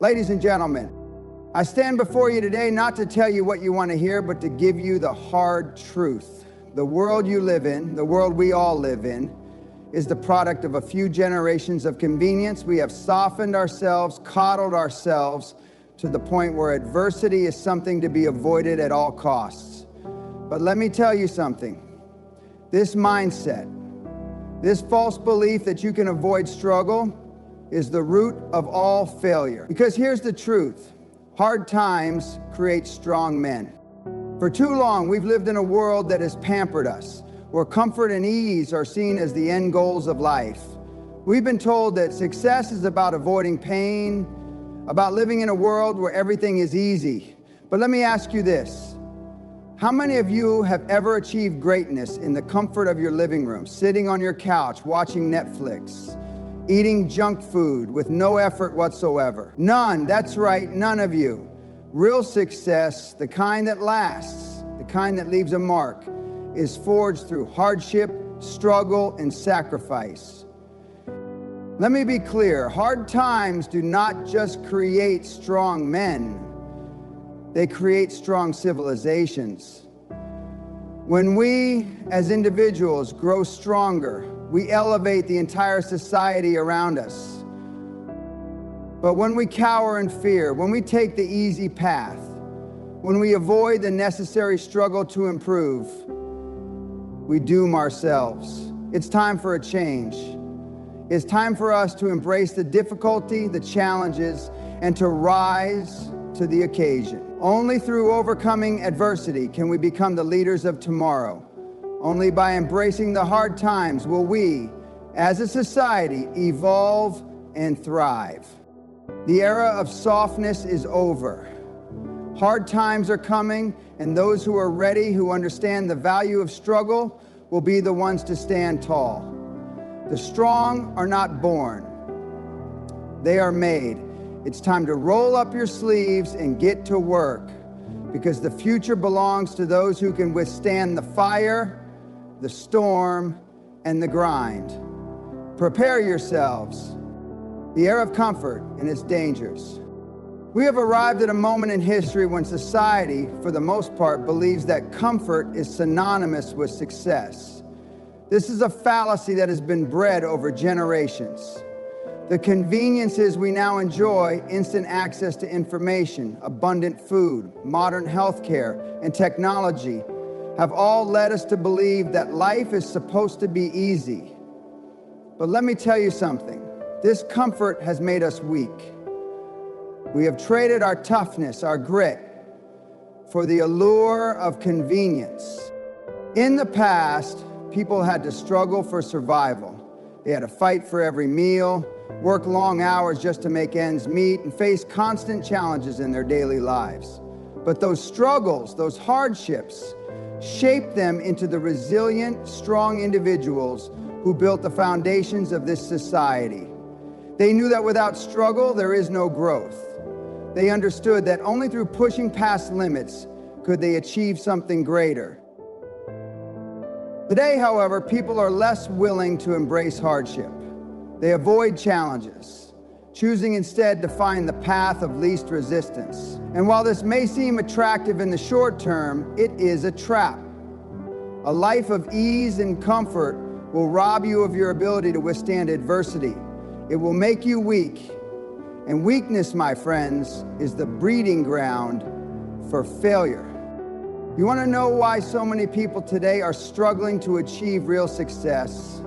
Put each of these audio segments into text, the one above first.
Ladies and gentlemen, I stand before you today not to tell you what you want to hear, but to give you the hard truth. The world you live in, the world we all live in, is the product of a few generations of convenience. We have softened ourselves, coddled ourselves to the point where adversity is something to be avoided at all costs. But let me tell you something. This mindset, this false belief that you can avoid struggle is the root of all failure. Because here's the truth. Hard times create strong men. For too long, we've lived in a world that has pampered us, where comfort and ease are seen as the end goals of life. We've been told that success is about avoiding pain, about living in a world where everything is easy. But let me ask you this. How many of you have ever achieved greatness in the comfort of your living room, sitting on your couch, watching Netflix, eating junk food with no effort whatsoever? None, that's right, none of you. Real success, the kind that lasts, the kind that leaves a mark, is forged through hardship, struggle, and sacrifice. Let me be clear, hard times do not just create strong men, they create strong civilizations. When we, as individuals, grow stronger, we elevate the entire society around us. But when we cower in fear, when we take the easy path, when we avoid the necessary struggle to improve, we doom ourselves. It's time for a change. It's time for us to embrace the difficulty, the challenges, and to rise to the occasion. Only through overcoming adversity can we become the leaders of tomorrow. Only by embracing the hard times will we, as a society, evolve and thrive. The era of softness is over. Hard times are coming, and those who are ready, who understand the value of struggle, will be the ones to stand tall. The strong are not born, they are made. It's time to roll up your sleeves and get to work, because the future belongs to those who can withstand the fire, the storm, and the grind. Prepare yourselves. The era of comfort and its dangers. We have arrived at a moment in history when society, for the most part, believes that comfort is synonymous with success. This is a fallacy that has been bred over generations. The conveniences we now enjoy, instant access to information, abundant food, modern healthcare, and technology, have all led us to believe that life is supposed to be easy. But let me tell you something. This comfort has made us weak. We have traded our toughness, our grit, for the allure of convenience. In the past, people had to struggle for survival. They had to fight for every meal, work long hours just to make ends meet, and face constant challenges in their daily lives. But those struggles, those hardships, shaped them into the resilient, strong individuals who built the foundations of this society. They knew that without struggle, there is no growth. They understood that only through pushing past limits could they achieve something greater. Today, however, people are less willing to embrace hardship. They avoid challenges, choosing instead to find the path of least resistance. And while this may seem attractive in the short term, it is a trap. A life of ease and comfort will rob you of your ability to withstand adversity. It will make you weak. And weakness, my friends, is the breeding ground for failure. You want to know why so many people today are struggling to achieve real success?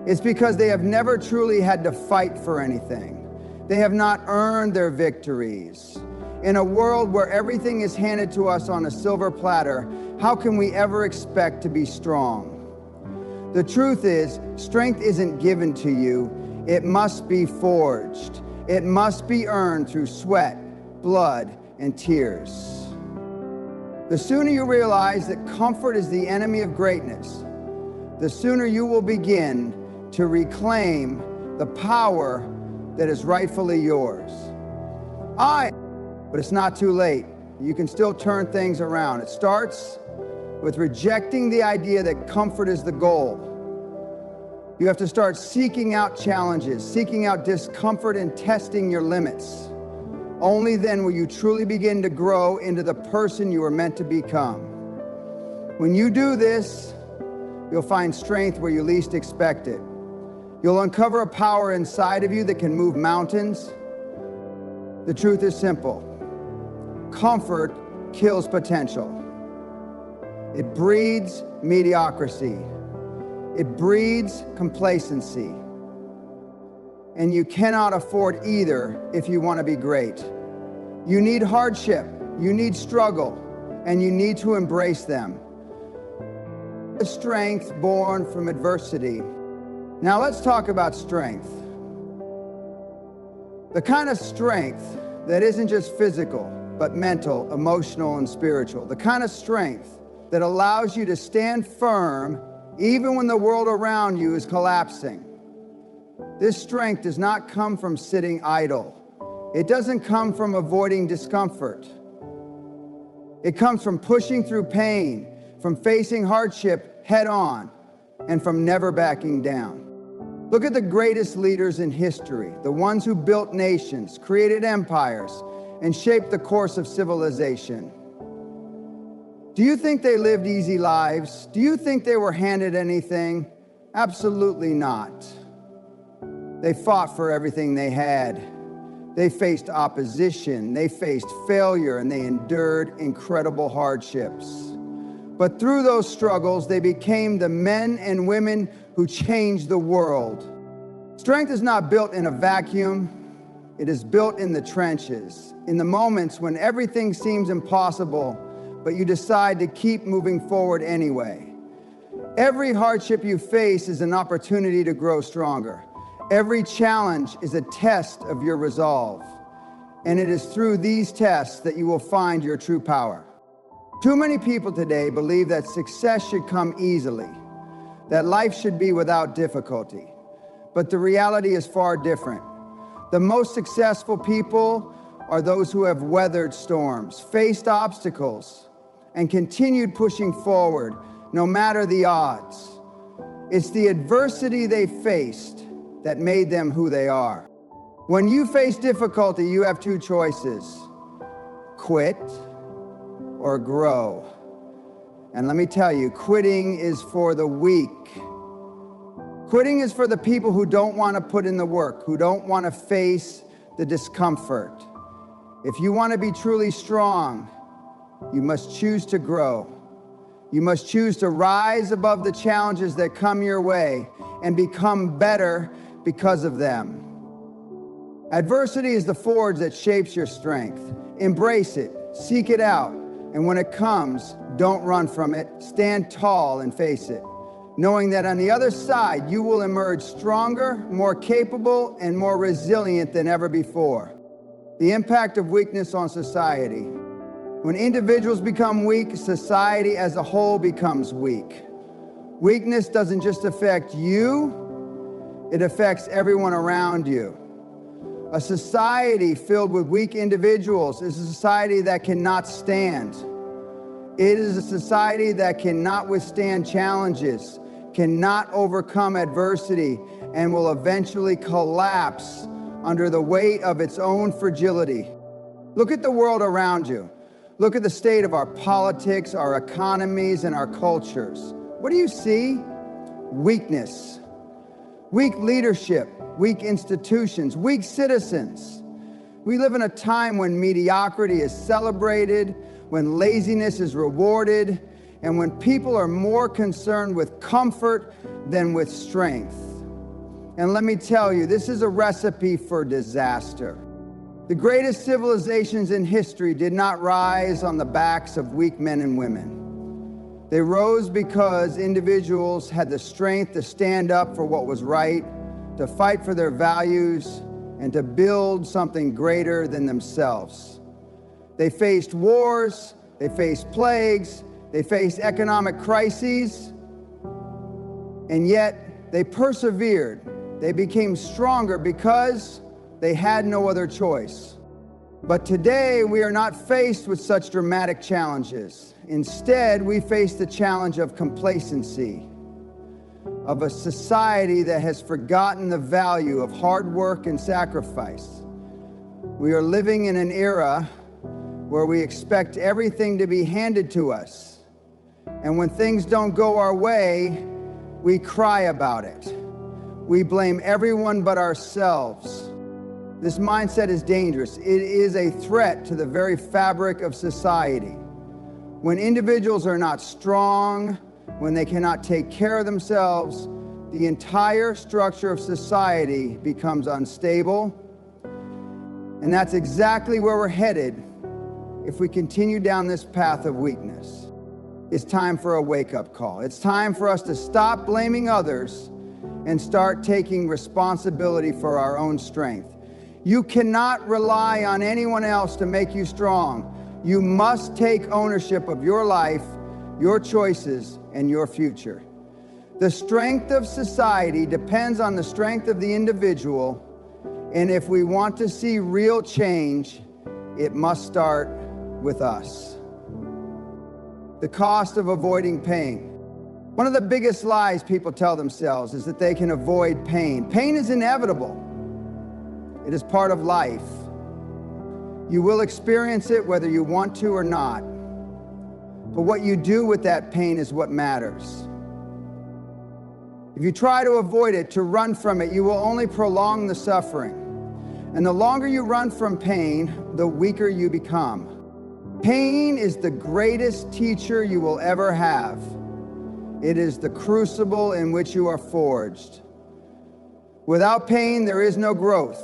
It's because they have never truly had to fight for anything. They have not earned their victories. In a world where everything is handed to us on a silver platter, how can we ever expect to be strong? The truth is, strength isn't given to you. It must be forged. It must be earned through sweat, blood, and tears. The sooner you realize that comfort is the enemy of greatness, the sooner you will begin to reclaim the power that is rightfully yours. But it's not too late. You can still turn things around. It starts with rejecting the idea that comfort is the goal. You have to start seeking out challenges, seeking out discomfort, and testing your limits. Only then will you truly begin to grow into the person you were meant to become. When you do this, you'll find strength where you least expect it. You'll uncover a power inside of you that can move mountains. The truth is simple. Comfort kills potential. It breeds mediocrity. It breeds complacency. And you cannot afford either if you want to be great. You need hardship, you need struggle, and you need to embrace them. The strength born from adversity. Now let's talk about strength. The kind of strength that isn't just physical, but mental, emotional, and spiritual. The kind of strength that allows you to stand firm even when the world around you is collapsing. This strength does not come from sitting idle. It doesn't come from avoiding discomfort. It comes from pushing through pain, from facing hardship head on, and from never backing down. Look at the greatest leaders in history, the ones who built nations, created empires, and shaped the course of civilization. Do you think they lived easy lives? Do you think they were handed anything? Absolutely not. They fought for everything they had. They faced opposition, they faced failure, and they endured incredible hardships. But through those struggles, they became the men and women who changed the world. Strength is not built in a vacuum. It is built in the trenches, in the moments when everything seems impossible, but you decide to keep moving forward anyway. Every hardship you face is an opportunity to grow stronger. Every challenge is a test of your resolve. And it is through these tests that you will find your true power. Too many people today believe that success should come easily, that life should be without difficulty. But the reality is far different. The most successful people are those who have weathered storms, faced obstacles, and continued pushing forward no matter the odds. It's the adversity they faced that made them who they are. When you face difficulty, you have two choices: quit or grow. And let me tell you, quitting is for the weak. Quitting is for the people who don't want to put in the work, who don't want to face the discomfort. If you want to be truly strong, you must choose to grow. You must choose to rise above the challenges that come your way and become better because of them. Adversity is the forge that shapes your strength. Embrace it, seek it out, and when it comes, don't run from it. Stand tall and face it, knowing that on the other side, you will emerge stronger, more capable, and more resilient than ever before. The impact of weakness on society. When individuals become weak, society as a whole becomes weak. Weakness doesn't just affect you, it affects everyone around you. A society filled with weak individuals is a society that cannot stand. It is a society that cannot withstand challenges, cannot overcome adversity, and will eventually collapse under the weight of its own fragility. Look at the world around you. Look at the state of our politics, our economies, and our cultures. What do you see? Weakness. Weak leadership, weak institutions, weak citizens. We live in a time when mediocrity is celebrated, when laziness is rewarded, and when people are more concerned with comfort than with strength. And let me tell you, this is a recipe for disaster. The greatest civilizations in history did not rise on the backs of weak men and women. They rose because individuals had the strength to stand up for what was right, to fight for their values, and to build something greater than themselves. They faced wars, they faced plagues, they faced economic crises, and yet they persevered. They became stronger because they had no other choice. But today, we are not faced with such dramatic challenges. Instead, we face the challenge of complacency, of a society that has forgotten the value of hard work and sacrifice, We are living in an era where we expect everything to be handed to us. And when things don't go our way, we cry about it. We blame everyone but ourselves. This mindset is dangerous. It is a threat to the very fabric of society. When individuals are not strong, when they cannot take care of themselves, the entire structure of society becomes unstable. And that's exactly where we're headed if we continue down this path of weakness. It's time for a wake-up call. It's time for us to stop blaming others and start taking responsibility for our own strength. You cannot rely on anyone else to make you strong. You must take ownership of your life, your choices, and your future. The strength of society depends on the strength of the individual, and if we want to see real change, it must start with us. The cost of avoiding pain. One of the biggest lies people tell themselves is that they can avoid pain. Pain is inevitable. It is part of life. You will experience it whether you want to or not. But what you do with that pain is what matters. If you try to avoid it, to run from it, you will only prolong the suffering. And the longer you run from pain, the weaker you become. Pain is the greatest teacher you will ever have. It is the crucible in which you are forged. Without pain, there is no growth.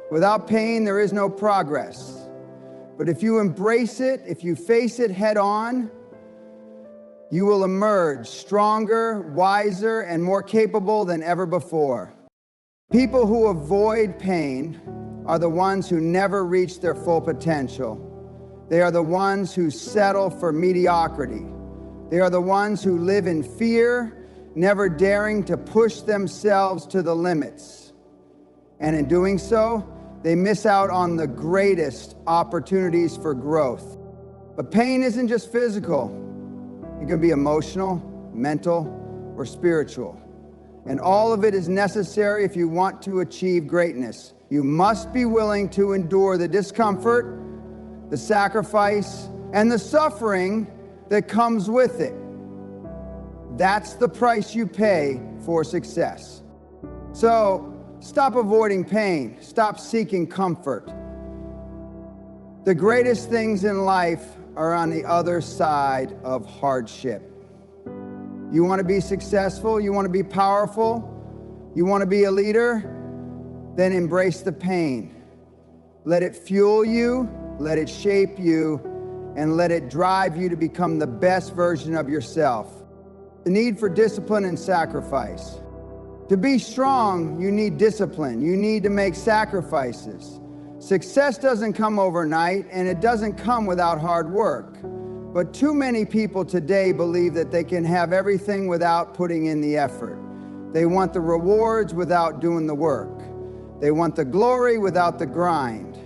Without pain, there is no progress. But if you embrace it, if you face it head on, you will emerge stronger, wiser, and more capable than ever before. People who avoid pain are the ones who never reach their full potential. They are the ones who settle for mediocrity. They are the ones who live in fear, never daring to push themselves to the limits. And in doing so, they miss out on the greatest opportunities for growth. But pain isn't just physical. It can be emotional, mental, or spiritual. And all of it is necessary if you want to achieve greatness. You must be willing to endure the discomfort, the sacrifice, and the suffering that comes with it. That's the price you pay for success. So, stop avoiding pain. Stop seeking comfort. The greatest things in life are on the other side of hardship. You want to be successful? You want to be powerful? You want to be a leader? Then embrace the pain. Let it fuel you, let it shape you, and let it drive you to become the best version of yourself. The need for discipline and sacrifice. To be strong, you need discipline. You need to make sacrifices. Success doesn't come overnight, and it doesn't come without hard work. But too many people today believe that they can have everything without putting in the effort. They want the rewards without doing the work. They want the glory without the grind.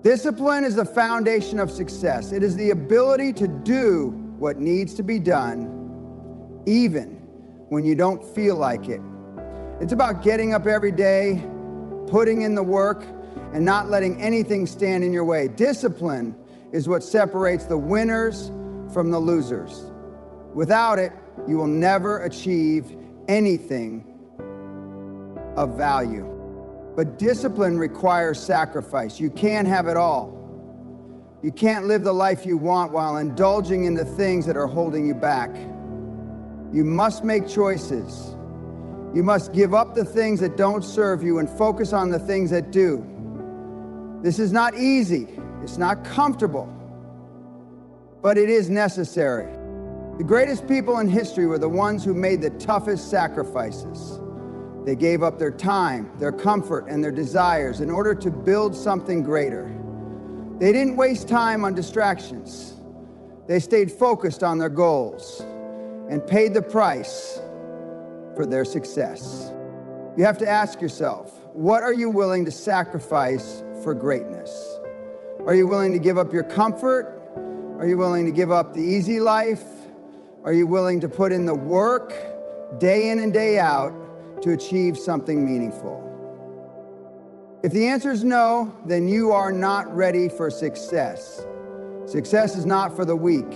Discipline is the foundation of success. It is the ability to do what needs to be done, even when you don't feel like it. It's about getting up every day, putting in the work, and not letting anything stand in your way. Discipline is what separates the winners from the losers. Without it, you will never achieve anything of value. But discipline requires sacrifice. You can't have it all. You can't live the life you want while indulging in the things that are holding you back. You must make choices. You must give up the things that don't serve you and focus on the things that do. This is not easy. It's not comfortable, but it is necessary. The greatest people in history were the ones who made the toughest sacrifices. They gave up their time, their comfort, and their desires in order to build something greater. They didn't waste time on distractions. They stayed focused on their goals and paid the price for their success. You have to ask yourself, what are you willing to sacrifice for greatness? Are you willing to give up your comfort? Are you willing to give up the easy life? Are you willing to put in the work day in and day out to achieve something meaningful? If the answer is no, then you are not ready for success. Success is not for the weak.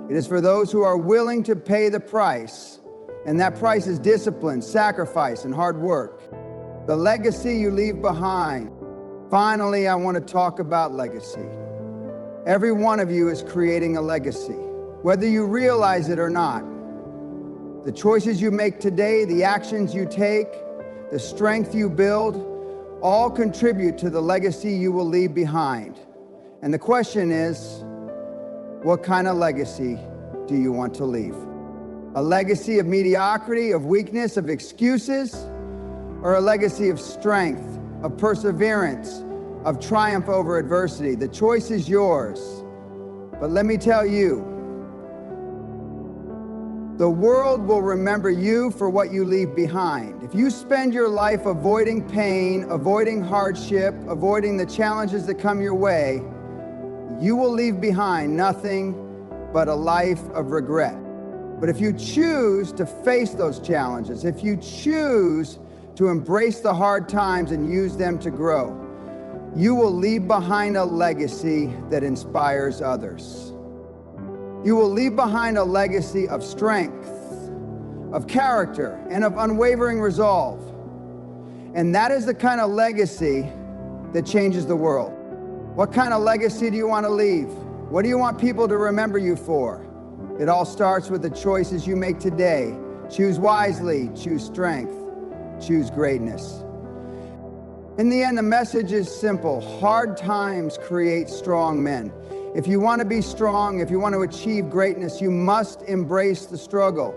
It is for those who are willing to pay the price, and that price is discipline, sacrifice, and hard work. The legacy you leave behind. Finally, I want to talk about legacy. Every one of you is creating a legacy, whether you realize it or not. The choices you make today, the actions you take, the strength you build, all contribute to the legacy you will leave behind. And the question is, what kind of legacy do you want to leave? A legacy of mediocrity, of weakness, of excuses, or a legacy of strength, of perseverance, of triumph over adversity? The choice is yours. But let me tell you, the world will remember you for what you leave behind. If you spend your life avoiding pain, avoiding hardship, avoiding the challenges that come your way, you will leave behind nothing but a life of regret. But if you choose to face those challenges, if you choose to embrace the hard times and use them to grow, you will leave behind a legacy that inspires others. You will leave behind a legacy of strength, of character, and of unwavering resolve. And that is the kind of legacy that changes the world. What kind of legacy do you want to leave? What do you want people to remember you for? It all starts with the choices you make today. Choose wisely, choose strength, choose greatness. In the end, the message is simple. Hard times create strong men. If you want to be strong, if you want to achieve greatness, you must embrace the struggle.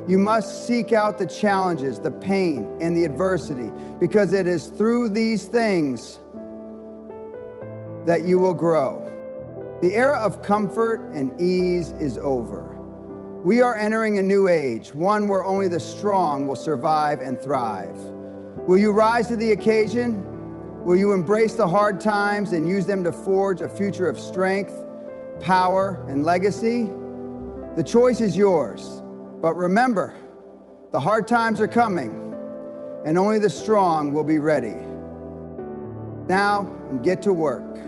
You must seek out the challenges, the pain, and the adversity, because it is through these things that you will grow. The era of comfort and ease is over. We are entering a new age, one where only the strong will survive and thrive. Will you rise to the occasion? Will you embrace the hard times and use them to forge a future of strength, power, and legacy? The choice is yours. But remember, the hard times are coming, and only the strong will be ready. Now, get to work.